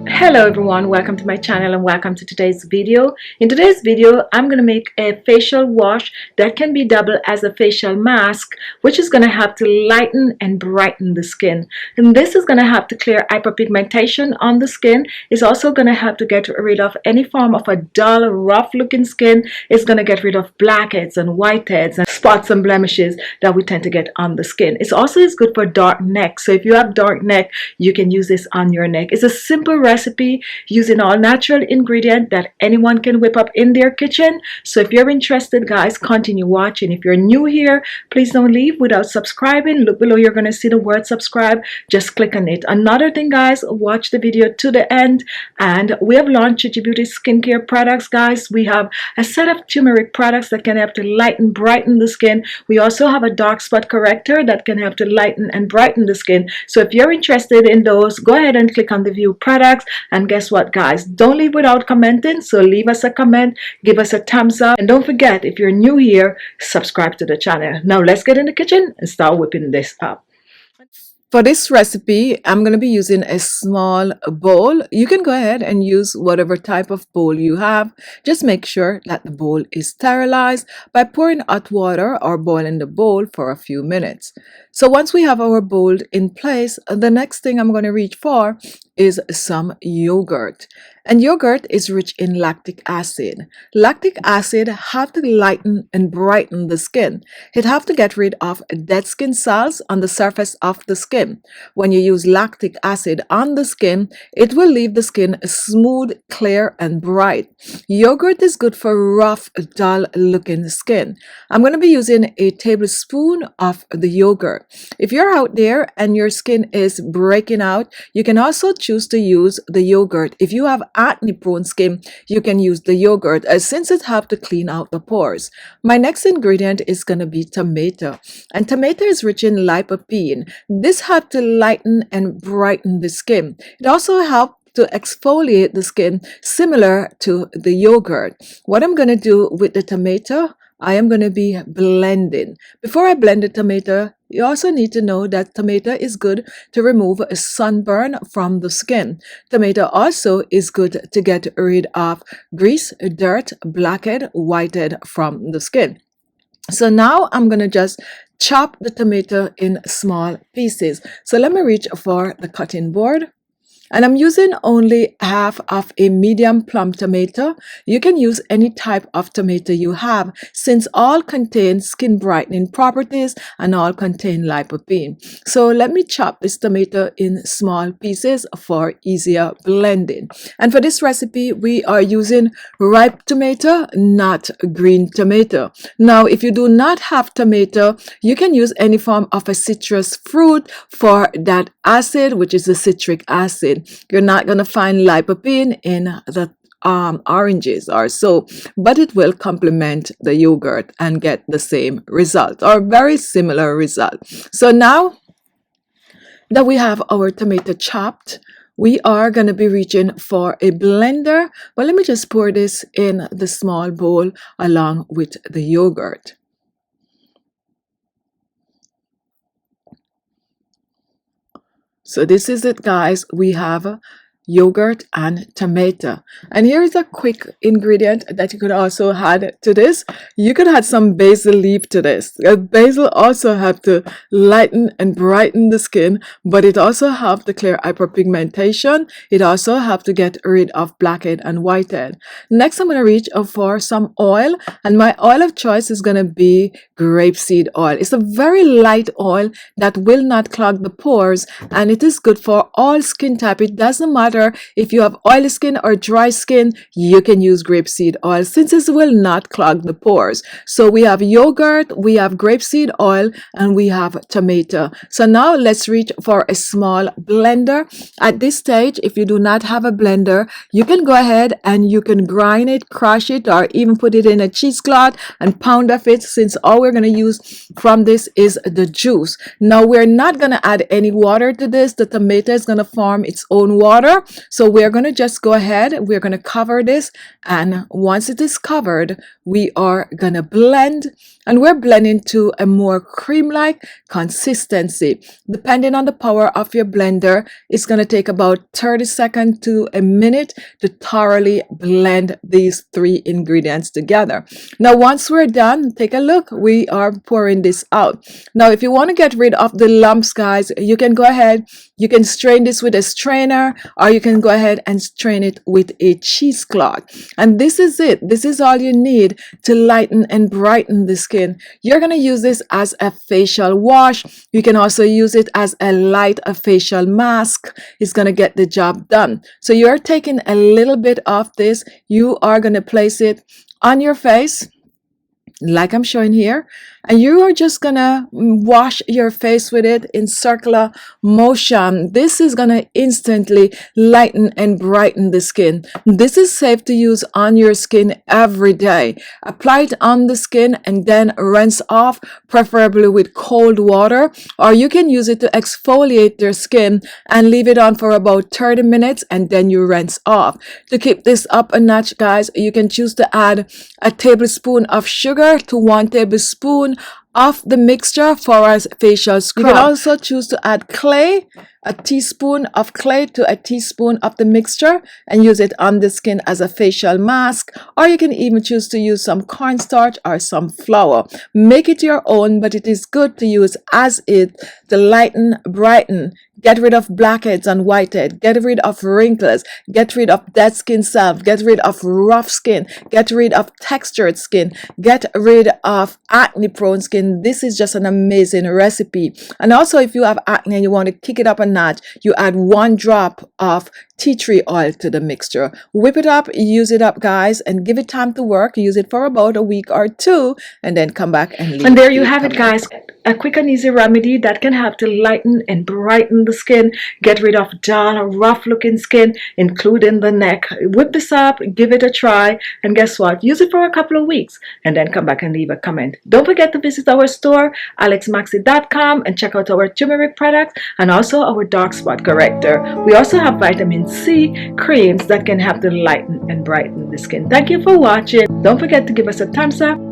Hello everyone, welcome to my channel and welcome to today's video. In today's video, I'm going to make a facial wash that can be doubled as a facial mask, which is going to help to lighten and brighten the skin. And this is going to help to clear hyperpigmentation on the skin. It's also going to help to get rid of any form of a dull, rough looking skin. It's going to get rid of blackheads and whiteheads and spots and blemishes that we tend to get on the skin. It's also is good for dark neck. So if you have dark neck, you can use this on your neck. It's a simple recipe using all natural ingredients that anyone can whip up in their kitchen. So if you're interested, guys, continue watching. If you're new here, please don't leave without subscribing. Look below, you're going to see the word subscribe. Just click on it. Another thing, guys, watch the video to the end. And we have launched Khichi Beauty skincare products, guys. We have a set of turmeric products that can help to lighten, brighten the skin. We also have a dark spot corrector that can help to lighten and brighten the skin. So if you're interested in those, go ahead and click on the view products. And guess what, guys, don't leave without commenting. So leave us a comment, give us a thumbs up, and don't forget, if you're new here, subscribe to the channel. Now let's get in the kitchen and start whipping this up. For this recipe, I'm going to be using a small bowl. You can go ahead and use whatever type of bowl you have. Just make sure that the bowl is sterilized by pouring hot water or boiling the bowl for a few minutes. So once we have our bowl in place, the next thing I'm going to reach for is some yogurt. And yogurt is rich in lactic acid. Lactic acid have to lighten and brighten the skin. It have to get rid of dead skin cells on the surface of the skin. When you use lactic acid on the skin, it will leave the skin smooth, clear, and bright. Yogurt is good for rough, dull looking skin. I'm going to be using a tablespoon of the yogurt. If you're out there and your skin is breaking out, you can also choose to use the yogurt. If you have acne prone skin, you can use the yogurt since it helps to clean out the pores. My next ingredient is going to be tomato, and tomato is rich in lycopene. This helps to lighten and brighten the skin. It also helps to exfoliate the skin similar to the yogurt. What I'm going to do with the tomato, I am going to be blending. Before I blend the tomato, you also need to know that tomato is good to remove a sunburn from the skin. Tomato also is good to get rid of grease, dirt, blackhead, whitehead from the skin. So now I'm going to just chop the tomato in small pieces. So let me reach for the cutting board. And I'm using only half of a medium plum tomato. You can use any type of tomato you have, since all contain skin brightening properties and all contain lycopene. So let me chop this tomato in small pieces for easier blending. And for this recipe, we are using ripe tomato, not green tomato. Now, if you do not have tomato, you can use any form of a citrus fruit for that acid, which is the citric acid. You're not going to find lycopene in the oranges or so, but it will complement the yogurt and get the same result or very similar result. So now that we have our tomato chopped, we are going to be reaching for a blender, but let me just pour this in the small bowl along with the yogurt. So this is it, guys. We have yogurt and tomato, and here is a quick ingredient that you could also add to this. You could add some basil leaf to this. Basil also have to lighten and brighten the skin, but it also have to clear hyperpigmentation. It also have to get rid of blackhead and whitehead. Next, I'm going to reach for some oil, and my oil of choice is going to be grapeseed oil. It's a very light oil that will not clog the pores, and it is good for all skin type. It doesn't matter if you have oily skin or dry skin, you can use grapeseed oil since it will not clog the pores. So we have yogurt, we have grapeseed oil, and we have tomato. So now let's reach for a small blender. At this stage, if you do not have a blender, you can go ahead and you can grind it, crush it, or even put it in a cheesecloth and pound of it. Since all we're we're going to use from this is the juice. Now we're not going to add any water to this. The tomato is going to form its own water, so we're going to just go ahead, we're going to cover this, and once it is covered, we are going to blend, and we're blending to a more cream-like consistency. Depending on the power of your blender, it's going to take about 30 seconds to a minute to thoroughly blend these three ingredients together. Now once we're done, take a look, we are pouring this out. Now if you want to get rid of the lumps, guys, you can go ahead, you can strain this with a strainer, or you can go ahead and strain it with a cheesecloth. And this is it. This is all you need to lighten and brighten the skin. You're going to use this as a facial wash. You can also use it as a light facial mask. It's going to get the job done. So you're taking a little bit of this. You are going to place it on your face like I'm showing here, and you are just gonna wash your face with it in circular motion. This is gonna instantly lighten and brighten the skin. This is safe to use on your skin every day. Apply it on the skin and then rinse off, preferably with cold water, or you can use it to exfoliate your skin and leave it on for about 30 minutes and then you rinse off. To keep this up a notch, guys, you can choose to add a tablespoon of sugar to 1 tablespoon of the mixture for a facial scrub. You can also choose to add clay, a teaspoon of clay to a teaspoon of the mixture, and use it on the skin as a facial mask, or you can even choose to use some cornstarch or some flour. Make it your own, but it is good to use as it to lighten, brighten, get rid of blackheads and whiteheads, get rid of wrinkles, get rid of dead skin cells, get rid of rough skin, get rid of textured skin, get rid of acne prone skin. This is just an amazing recipe. And also if you have acne and you want to kick it up a notch, you add 1 drop of tea tree oil to the mixture. Whip it up, use it up, guys, and give it time to work. Use it for about a week or 2 and then come back and leave. And there you have it, guys. A quick and easy remedy that can help to lighten and brighten the skin, get rid of dull or rough looking skin, including the neck. Whip this up, give it a try, and guess what? Use it for a couple of weeks and then come back and leave a comment. Don't forget to visit our store, ALESMAXii.com, and check out our turmeric products and also our dark spot corrector. We also have vitamin C creams that can help to lighten and brighten the skin. Thank you for watching. Don't forget to give us a thumbs up